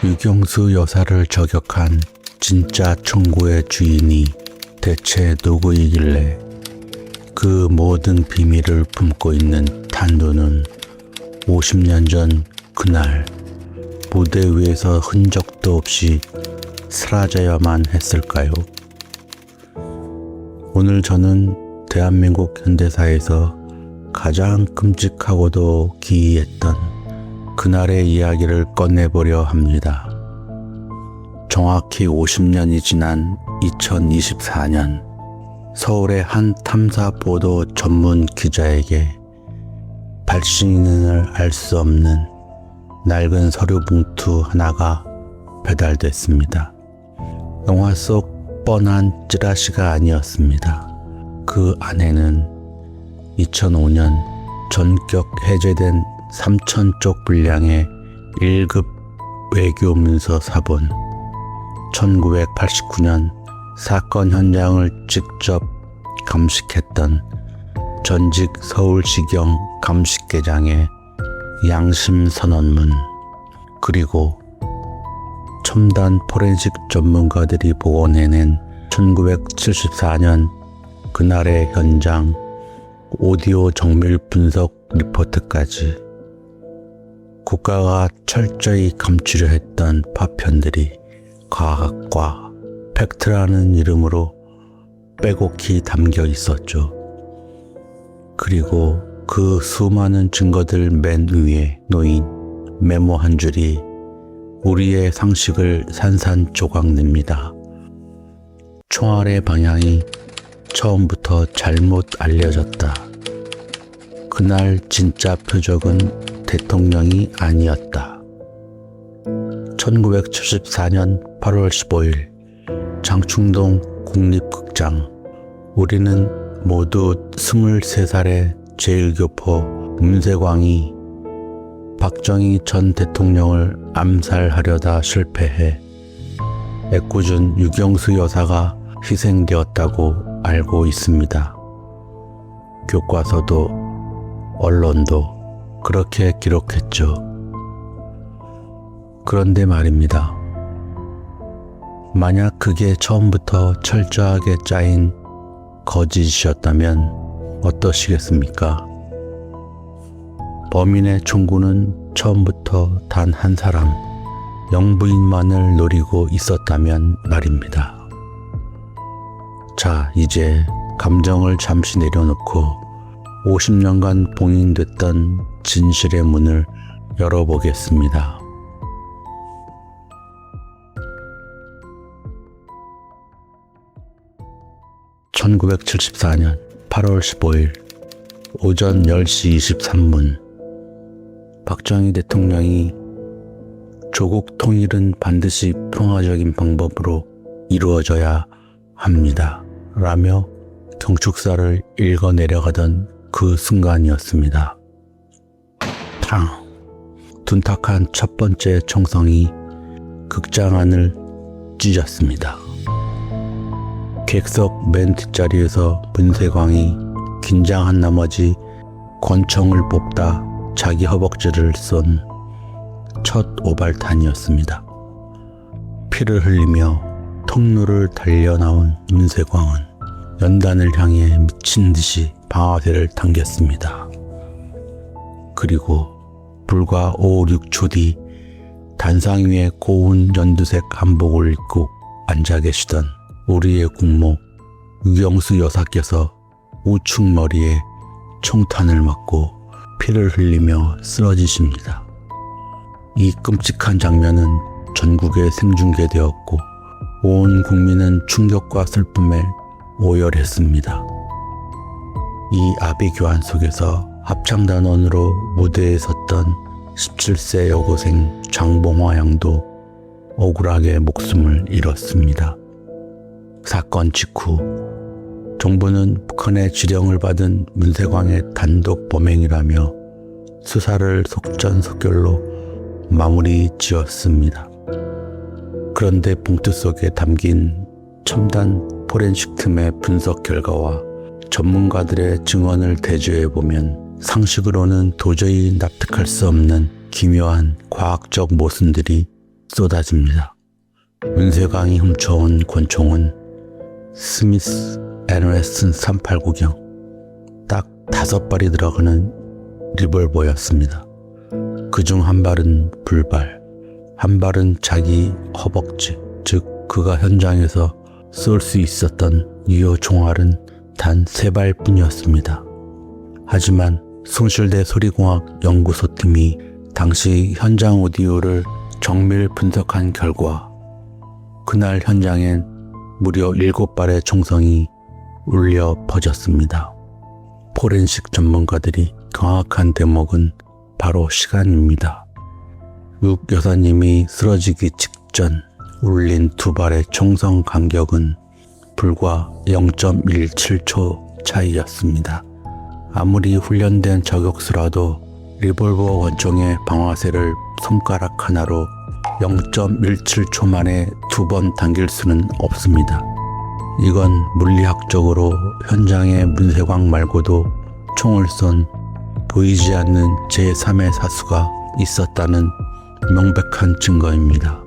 유경수 여사를 저격한 진짜 총구의 주인이 대체 누구이길래 그 모든 비밀을 품고 있는 탄두는 50년 전 그날 무대 위에서 흔적도 없이 사라져야만 했을까요? 오늘 저는 대한민국 현대사에서 가장 끔찍하고도 기이했던 그날의 이야기를 꺼내보려 합니다. 정확히 50년이 지난 2024년 서울의 한 탐사 보도 전문 기자에게 발신인을 알 수 없는 낡은 서류 봉투 하나가 배달됐습니다. 영화 속 뻔한 찌라시가 아니었습니다. 그 안에는 2005년 전격 해제된 3,000쪽 분량의 1급 외교문서 사본, 1989년 사건 현장을 직접 감식했던 전직 서울시경 감식계장의 양심선언문, 그리고 첨단 포렌식 전문가들이 복원해낸 1974년 그날의 현장 오디오 정밀 분석 리포트까지 국가가 철저히 감추려 했던 파편들이 과학과 팩트라는 이름으로 빼곡히 담겨 있었죠. 그리고 그 수많은 증거들 맨 위에 놓인 메모 한 줄이 우리의 상식을 산산조각냅니다. 총알의 방향이 처음부터 잘못 알려졌다. 그날 진짜 표적은 대통령이 아니었다. 1974년 8월 15일 장충동 국립극장. 우리는 모두 23살의 제1교포 문세광이 박정희 전 대통령을 암살하려다 실패해 애꿎은 유경수 여사가 희생되었다고 알고 있습니다. 교과서도 언론도 그렇게 기록했죠. 그런데 말입니다. 만약 그게 처음부터 철저하게 짜인 거짓이었다면 어떠시겠습니까? 범인의 총구는 처음부터 단 한 사람, 영부인만을 노리고 있었다면 말입니다. 자, 이제 감정을 잠시 내려놓고 50년간 봉인됐던 진실의 문을 열어보겠습니다. (1974년 8월 15일) 오전 10시 23분 박정희 대통령이 조국 통일은 반드시 평화적인 방법으로 이루어져야 합니다. 라며 경축사를 읽어 내려가던 그 순간이었습니다. 탕! 둔탁한 첫 번째 총성이 극장 안을 찢었습니다. 객석 맨 뒷자리에서 문세광이 긴장한 나머지 권총을 뽑다 자기 허벅지를 쏜 첫 오발탄이었습니다. 피를 흘리며 통로를 달려나온 문세광은 연단을 향해 미친 듯이 방아쇠를 당겼습니다. 그리고 불과 5, 6초 뒤 단상 위에 고운 연두색 한복을 입고 앉아 계시던 우리의 국모 유경수 여사께서 우측 머리에 총탄을 맞고 피를 흘리며 쓰러지십니다. 이 끔찍한 장면은 전국에 생중계되었고 온 국민은 충격과 슬픔에 오열했습니다. 이 아비규환 속에서 합창단원으로 무대에 섰던 17세 여고생 장봉화 양도 억울하게 목숨을 잃었습니다. 사건 직후 정부는 북한의 지령을 받은 문세광의 단독 범행이라며 수사를 속전속결로 마무리 지었습니다. 그런데 봉투 속에 담긴 첨단 포렌식 틈의 분석 결과와 전문가들의 증언을 대조해보면 상식으로는 도저히 납득할 수 없는 기묘한 과학적 모순들이 쏟아집니다. 문세광이 훔쳐온 권총은 스미스 앤 웨슨 389경 딱 5발이 들어가는 리볼버였습니다. 그중 한 발은 불발, 한 발은 자기 허벅지, 즉 그가 현장에서 쏠 수 있었던 유효 총알은 단 3발 뿐이었습니다. 하지만 숭실대 소리공학 연구소팀이 당시 현장 오디오를 정밀 분석한 결과 그날 현장엔 무려 7발의 총성이 울려 퍼졌습니다. 포렌식 전문가들이 정확한 대목은 바로 시간입니다. 육 여사님이 쓰러지기 직전 울린 2발의 총성 간격은 불과 0.17초 차이였습니다. 아무리 훈련된 저격수라도 리볼버 권총의 방아쇠를 손가락 하나로 0.17초 만에 2번 당길 수는 없습니다. 이건 물리학적으로 현장에 문세광 말고도 총을 쏜 보이지 않는 제3의 사수가 있었다는 명백한 증거입니다.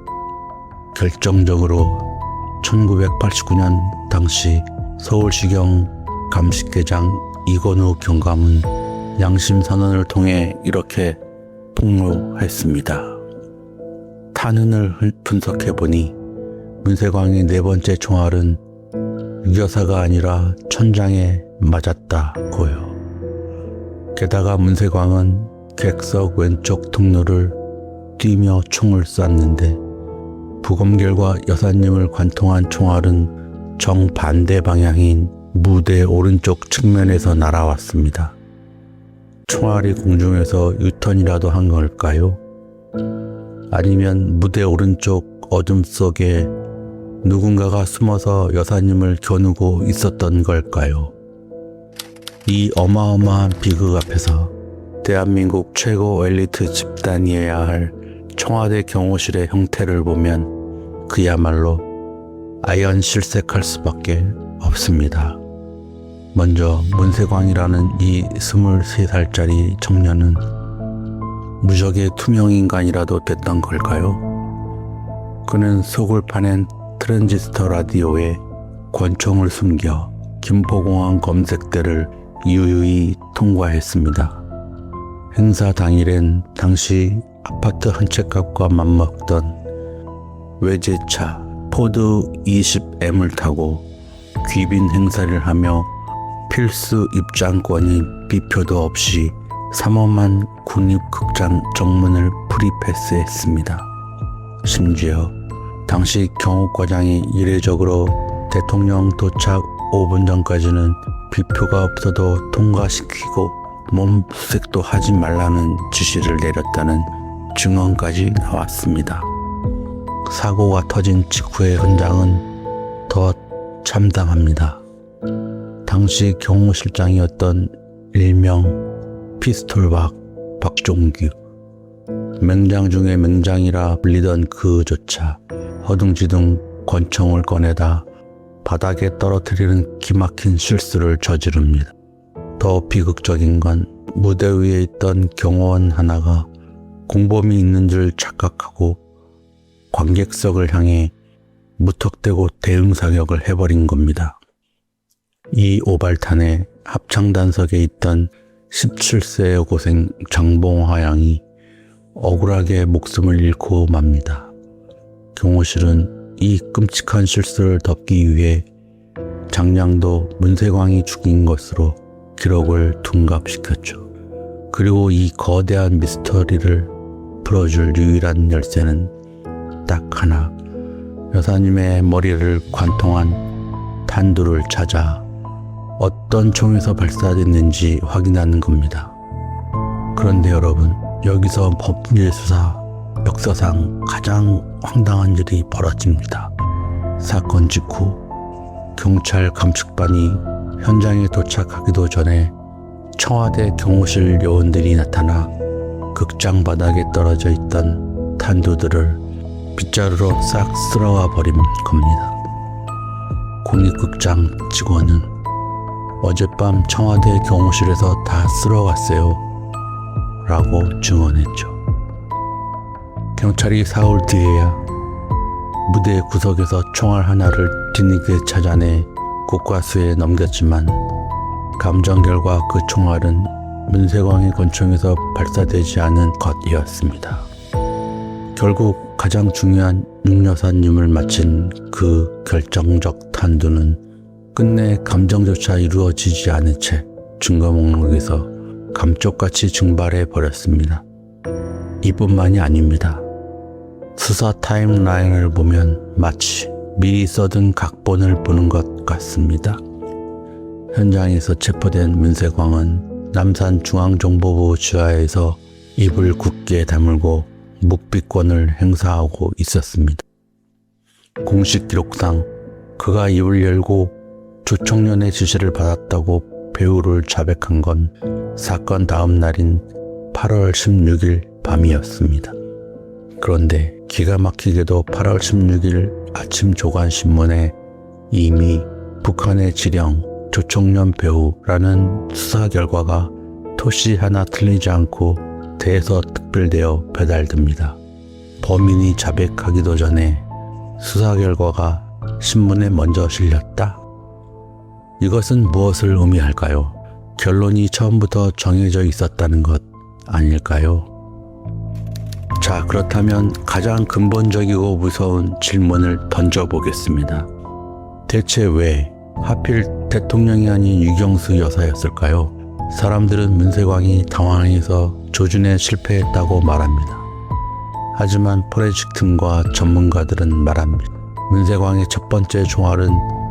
결정적으로 1989년 당시 서울시경 감식계장 이건우 경감은 양심선언을 통해 이렇게 폭로했습니다. 탄흔을 분석해보니 문세광의 4번째 총알은 유교사가 아니라 천장에 맞았다고요. 게다가 문세광은 객석 왼쪽 통로를 뛰며 총을 쐈는데 부검결과 여사님을 관통한 총알은 정반대 방향인 무대 오른쪽 측면에서 날아왔습니다. 총알이 공중에서 유턴이라도 한 걸까요? 아니면 무대 오른쪽 어둠 속에 누군가가 숨어서 여사님을 겨누고 있었던 걸까요? 이 어마어마한 비극 앞에서 대한민국 최고 엘리트 집단이어야 할 청와대 경호실의 형태를 보면 그야말로 아연 실색할 수밖에 없습니다. 먼저 문세광이라는 이 23살짜리 청년은 무적의 투명인간이라도 됐던 걸까요? 그는 속을 파낸 트랜지스터 라디오에 권총을 숨겨 김포공항 검색대를 유유히 통과했습니다. 행사 당일엔 당시 아파트 한 채값과 맞먹던 외제차 포드 20M을 타고 귀빈 행사를 하며 필수 입장권인 비표도 없이 3호만 국립극장 정문을 프리패스했습니다. 심지어 당시 경호과장이 이례적으로 대통령 도착 5분 전까지는 비표가 없어도 통과시키고 몸수색도 하지 말라는 지시를 내렸다는 증언까지 나왔습니다. 사고가 터진 직후의 현장은 더 참담합니다. 당시 경호실장이었던 일명 피스톨박 박종규, 맹장 중에 맹장이라 불리던 그조차 허둥지둥 권총을 꺼내다 바닥에 떨어뜨리는 기막힌 실수를 저지릅니다. 더 비극적인 건 무대 위에 있던 경호원 하나가 공범이 있는 줄 착각하고 관객석을 향해 무턱대고 대응 사격을 해버린 겁니다. 이 오발탄에 합창단석에 있던 17세 여고생 장봉화 양이 억울하게 목숨을 잃고 맙니다. 경호실은 이 끔찍한 실수를 덮기 위해 장량도 문세광이 죽인 것으로 기록을 둔갑시켰죠. 그리고 이 거대한 미스터리를 풀어줄 유일한 열쇠는 딱 하나, 여사님의 머리를 관통한 탄두를 찾아 어떤 총에서 발사됐는지 확인하는 겁니다. 그런데 여러분, 여기서 법률수사 역사상 가장 황당한 일이 벌어집니다. 사건 직후 경찰 감식반이 현장에 도착하기도 전에 청와대 경호실 요원들이 나타나 극장 바닥에 떨어져 있던 탄두들을 빗자루로 싹 쓸어와 버린 겁니다. 국립극장 직원은 어젯밤 청와대 경호실에서 다 쓸어갔어요 라고 증언했죠. 경찰이 사흘 뒤에야 무대 구석에서 총알 하나를 뒤늦게 찾아내 국과수에 넘겼지만 감정 결과 그 총알은 문세광의 권총에서 발사되지 않은 것이었습니다. 결국 가장 중요한 윤여사님을 마친 그 결정적 탄두는 끝내 감정조차 이루어지지 않은 채 증거 목록에서 감쪽같이 증발해 버렸습니다. 이뿐만이 아닙니다. 수사 타임라인을 보면 마치 미리 써둔 각본을 보는 것 같습니다. 현장에서 체포된 문세광은 남산중앙정보부 지하에서 입을 굳게 다물고 묵비권을 행사하고 있었습니다. 공식 기록상 그가 입을 열고 조청년의 지시를 받았다고 배우를 자백한 건 사건 다음 날인 8월 16일 밤이었습니다. 그런데 기가 막히게도 8월 16일 아침 조간신문에 이미 북한의 지령 조청년 배우라는 수사 결과가 토시 하나 틀리지 않고 대서특별되어 배달됩니다. 범인이 자백하기도 전에 수사 결과가 신문에 먼저 실렸다? 이것은 무엇을 의미할까요? 결론이 처음부터 정해져 있었다는 것 아닐까요? 자, 그렇다면 가장 근본적이고 무서운 질문을 던져보겠습니다. 대체 왜 하필 대통령이 아닌 유경수 여사였을까요? 사람들은 문세광이 당황해서 조준에 실패했다고 말합니다. 하지만 포렌식 팀과 전문가들은 말합니다. 문세광의 첫 번째 총알은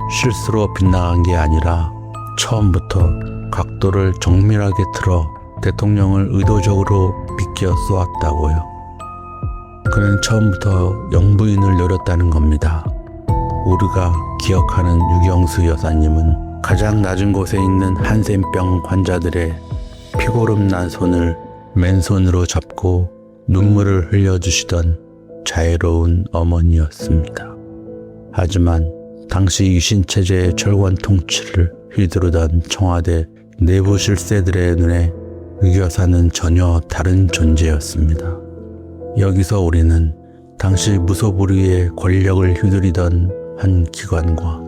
실수로 빗나간 게 아니라 처음부터 각도를 정밀하게 틀어 대통령을 의도적으로 비껴 쏘았다고요. 그는 처음부터 영부인을 노렸다는 겁니다. 우리가 기억하는 유경수 여사님은 가장 낮은 곳에 있는 한센병 환자들의 피고름 난 손을 맨손으로 잡고 눈물을 흘려주시던 자애로운 어머니였습니다. 하지만 당시 유신체제의 철권 통치를 휘두르던 청와대 내부 실세들의 눈에 유 여사는 전혀 다른 존재였습니다. 여기서 우리는 당시 무소불위의 권력을 휘두르던 한 기관과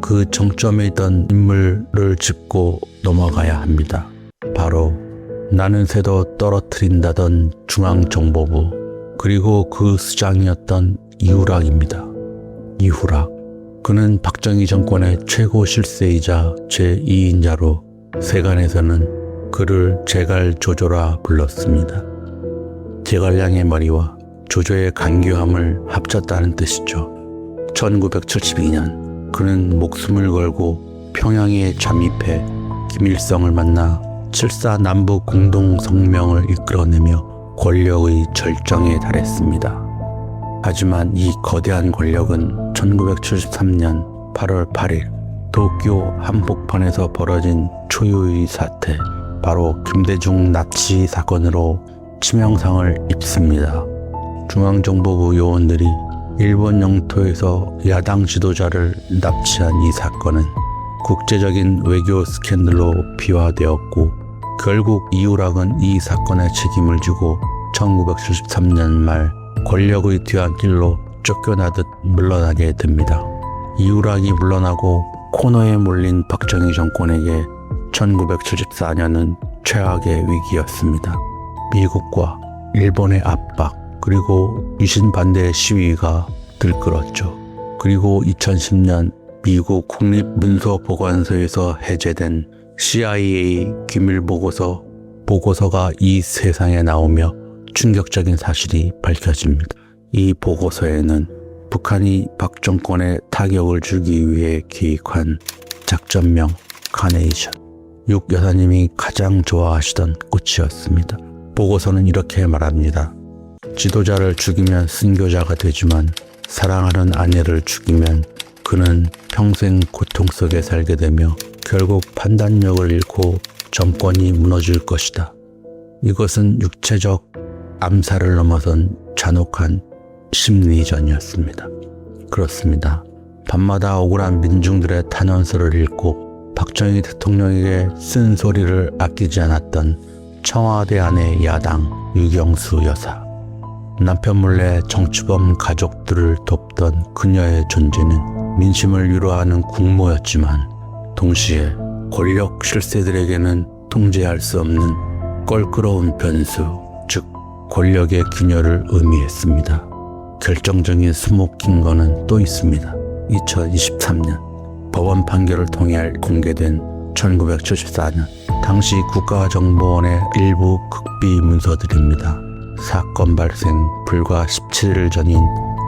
그 정점에 있던 인물을 짚고 넘어가야 합니다. 바로 나는 새도 떨어뜨린다던 중앙정보부, 그리고 그 수장이었던 이후락입니다. 이후락. 그는 박정희 정권의 최고 실세이자 제2인자로 세간에서는 그를 제갈조조라 불렀습니다. 제갈량의 머리와 조조의 간교함을 합쳤다는 뜻이죠. 1972년 그는 목숨을 걸고 평양에 잠입해 김일성을 만나 7.4 남북 공동성명을 이끌어내며 권력의 절정에 달했습니다. 하지만 이 거대한 권력은 1973년 8월 8일 도쿄 한복판에서 벌어진 초유의 사태, 바로 김대중 납치 사건으로 치명상을 입습니다. 중앙정보부 요원들이 일본 영토에서 야당 지도자를 납치한 이 사건은 국제적인 외교 스캔들로 비화되었고, 결국 이후락은 이 사건의 책임을 지고 1973년 말 권력의 뒤안길로 쫓겨나듯 물러나게 됩니다. 이후락이 물러나고 코너에 몰린 박정희 정권에게 1974년은 최악의 위기였습니다. 미국과 일본의 압박, 그리고 유신 반대 시위가 들끓었죠. 그리고 2010년 미국 국립문서보관소에서 해제된 CIA 기밀보고서가 이 세상에 나오며 충격적인 사실이 밝혀집니다. 이 보고서에는 북한이 박 정권에 타격을 주기 위해 기획한 작전명 카네이션, 육 여사님이 가장 좋아하시던 꽃이었습니다. 보고서는 이렇게 말합니다. 지도자를 죽이면 순교자가 되지만 사랑하는 아내를 죽이면 그는 평생 고통 속에 살게 되며 결국 판단력을 잃고 정권이 무너질 것이다. 이것은 육체적 암살을 넘어선 잔혹한 심리전이었습니다. 그렇습니다. 밤마다 억울한 민중들의 탄원서를 읽고 박정희 대통령에게 쓴 소리를 아끼지 않았던 청와대 안의 야당 유경수 여사. 남편 몰래 정치범 가족들을 돕던 그녀의 존재는 민심을 위로하는 국모였지만 동시에 권력 실세들에게는 통제할 수 없는 껄끄러운 변수, 즉 권력의 기녀를 의미했습니다. 결정적인 수목힌 거는 또 있습니다. 2023년 법원 판결을 통해 공개된 1974년 당시 국가정보원의 일부 극비 문서들입니다. 사건 발생 불과 17일 전인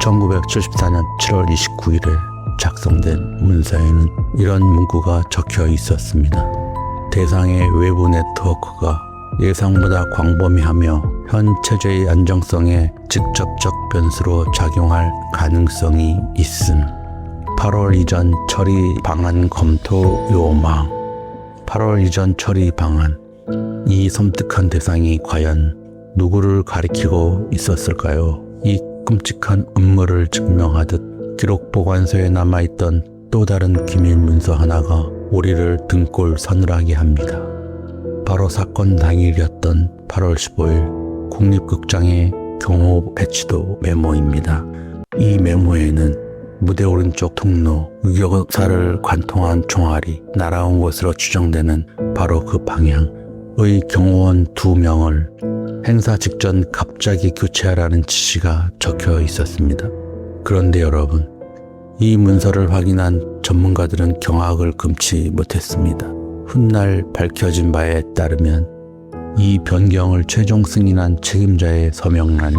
1974년 7월 29일에 작성된 문서에는 이런 문구가 적혀 있었습니다. 대상의 외부 네트워크가 예상보다 광범위하며 현 체제의 안정성에 직접적 변수로 작용할 가능성이 있음. 8월 이전 처리 방안 검토 요망. 8월 이전 처리 방안. 이 섬뜩한 대상이 과연 누구를 가리키고 있었을까요? 이 끔찍한 음모를 증명하듯 기록 보관소에 남아있던 또 다른 기밀 문서 하나가 우리를 등골 서늘하게 합니다. 바로 사건 당일이었던 8월 15일 국립극장의 경호 배치도 메모입니다. 이 메모에는 무대 오른쪽 통로 의료사를 관통한 총알이 날아온 것으로 추정되는 바로 그 방향의 경호원 2명을 행사 직전 갑자기 교체하라는 지시가 적혀 있었습니다. 그런데 여러분, 이 문서를 확인한 전문가들은 경악을 금치 못했습니다. 훗날 밝혀진 바에 따르면 이 변경을 최종 승인한 책임자의 서명란이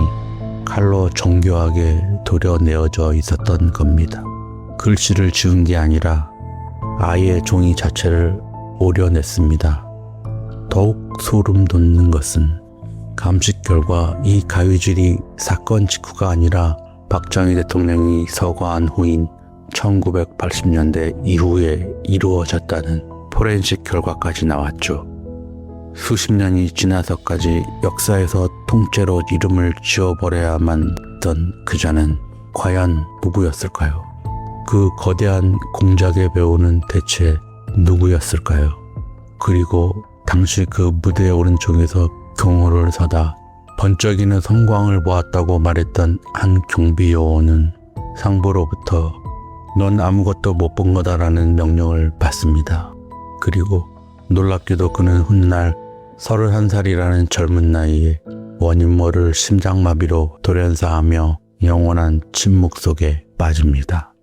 칼로 정교하게 도려내어져 있었던 겁니다. 글씨를 지운 게 아니라 아예 종이 자체를 오려냈습니다. 더욱 소름 돋는 것은 감식 결과 이 가위질이 사건 직후가 아니라 박정희 대통령이 서거한 후인 1980년대 이후에 이루어졌다는 포렌식 결과까지 나왔죠. 수십 년이 지나서까지 역사에서 통째로 이름을 지워버려야만 했던 그자는 과연 누구였을까요? 그 거대한 공작의 배우는 대체 누구였을까요? 그리고 당시 그 무대 오른쪽에서 경호를 서다 번쩍이는 성광을 보았다고 말했던 한 경비요원은 상부로부터 넌 아무것도 못 본 거다라는 명령을 받습니다. 그리고 놀랍게도 그는 훗날 31살이라는 젊은 나이에 원인 모를 심장마비로 돌연사하며 영원한 침묵 속에 빠집니다.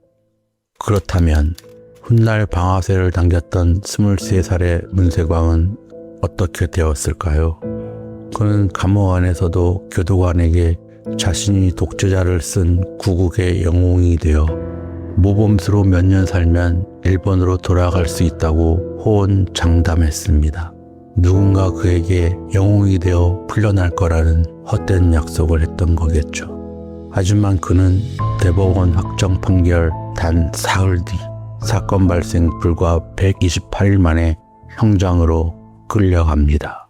그렇다면 훗날 방아쇠를 당겼던 23살의 문세광은 어떻게 되었을까요? 그는 감옥 안에서도 교도관에게 자신이 독재자를 쓴 구국의 영웅이 되어 모범수로 몇 년 살면 일본으로 돌아갈 수 있다고 호언장담했습니다. 누군가 그에게 영웅이 되어 풀려날 거라는 헛된 약속을 했던 거겠죠. 하지만 그는 대법원 확정 판결 단 사흘 뒤 사건 발생 불과 128일 만에 형장으로 끌려갑니다.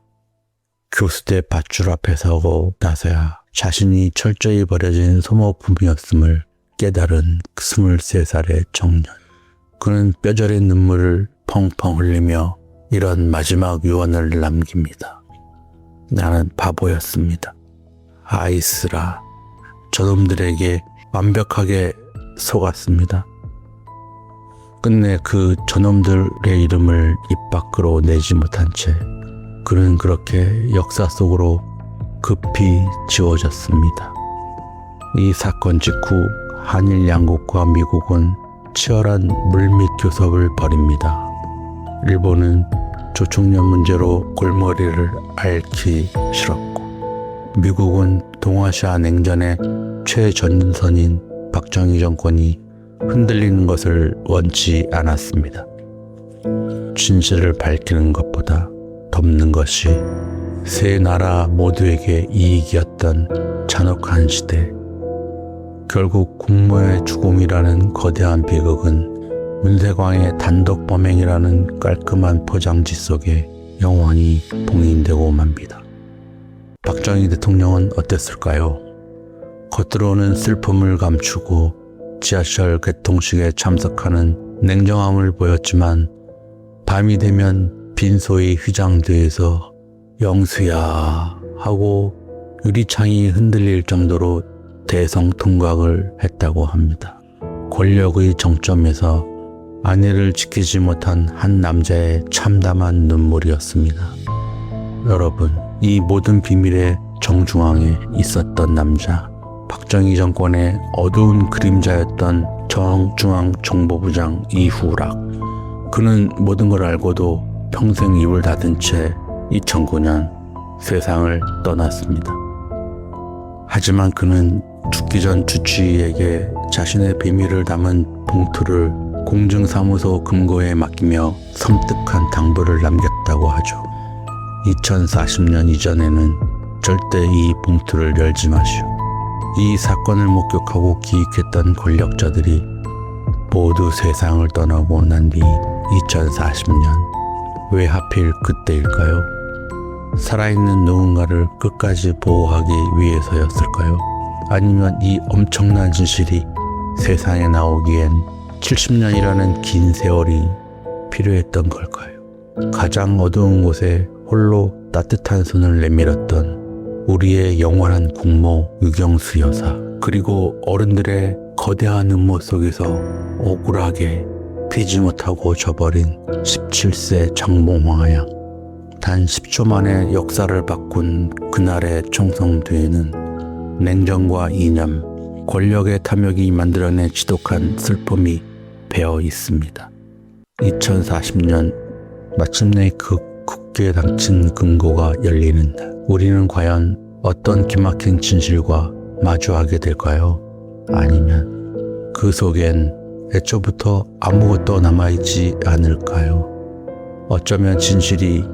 교수대 밧줄 앞에 서고 나서야 자신이 철저히 버려진 소모품이었음을 깨달은 23살의 청년. 그는 뼈저린 눈물을 펑펑 흘리며 이런 마지막 유언을 남깁니다. 나는 바보였습니다. 아이스라. 저놈들에게 완벽하게 속았습니다. 끝내 그 저놈들의 이름을 입 밖으로 내지 못한 채 그는 그렇게 역사 속으로 급히 지워졌습니다. 이 사건 직후 한일 양국과 미국은 치열한 물밑 교섭을 벌입니다. 일본은 조총련 문제로 골머리를 앓기 싫었고 미국은 동아시아 냉전의 최전선인 박정희 정권이 흔들리는 것을 원치 않았습니다. 진실을 밝히는 것보다 덮는 것이 세 나라 모두에게 이익이었던 잔혹한 시대. 결국 국모의 죽음이라는 거대한 비극은 문세광의 단독 범행이라는 깔끔한 포장지 속에 영원히 봉인되고 맙니다. 박정희 대통령은 어땠을까요? 겉으로는 슬픔을 감추고 지하철 개통식에 참석하는 냉정함을 보였지만 밤이 되면 빈소의 휘장대에서 영수야 하고 유리창이 흔들릴 정도로 대성통각을 했다고 합니다. 권력의 정점에서 아내를 지키지 못한 한 남자의 참담한 눈물이었습니다. 여러분, 이 모든 비밀의 정중앙에 있었던 남자, 박정희 정권의 어두운 그림자였던 정중앙정보부장 이후락. 그는 모든 걸 알고도 평생 입을 닫은 채 2009년 세상을 떠났습니다. 하지만 그는 죽기 전 주치의에게 자신의 비밀을 담은 봉투를 공증사무소 금고에 맡기며 섬뜩한 당부를 남겼다고 하죠. 2040년 이전에는 절대 이 봉투를 열지 마시오. 이 사건을 목격하고 기익했던 권력자들이 모두 세상을 떠나고 난 뒤 2040년, 왜 하필 그때일까요? 살아있는 누군가를 끝까지 보호하기 위해서였을까요? 아니면 이 엄청난 진실이 세상에 나오기엔 70년이라는 긴 세월이 필요했던 걸까요? 가장 어두운 곳에 홀로 따뜻한 손을 내밀었던 우리의 영원한 국모 유경수 여사, 그리고 어른들의 거대한 음모 속에서 억울하게 피지 못하고 져버린 17세 장봉화 양. 단 10초 만에 역사를 바꾼 그날의 총성뒤에는 냉정과 이념, 권력의 탐욕이 만들어낸 지독한 슬픔이 배어 있습니다. 2040년 마침내 그 굳게 닥친 금고가 열리는 날, 우리는 과연 어떤 기막힌 진실과 마주하게 될까요? 아니면 그 속엔 애초부터 아무것도 남아있지 않을까요? 어쩌면 진실이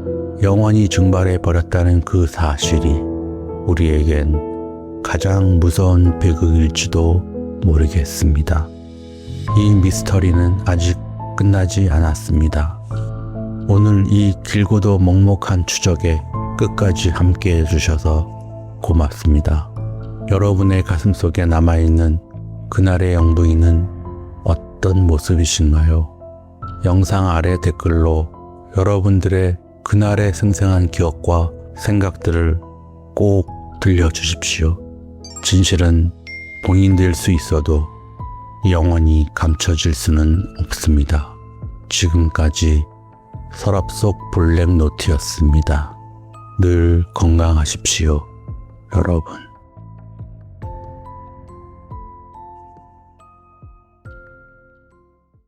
영원히 증발해 버렸다는 그 사실이 우리에겐 가장 무서운 비극일지도 모르겠습니다. 이 미스터리는 아직 끝나지 않았습니다. 오늘 이 길고도 먹먹한 추적에 끝까지 함께 해주셔서 고맙습니다. 여러분의 가슴속에 남아있는 그날의 영부인은 어떤 모습이신가요? 영상 아래 댓글로 여러분들의 그날의 생생한 기억과 생각들을 꼭 들려주십시오. 진실은 봉인될 수 있어도 영원히 감춰질 수는 없습니다. 지금까지 서랍 속 블랙노트였습니다. 늘 건강하십시오, 여러분.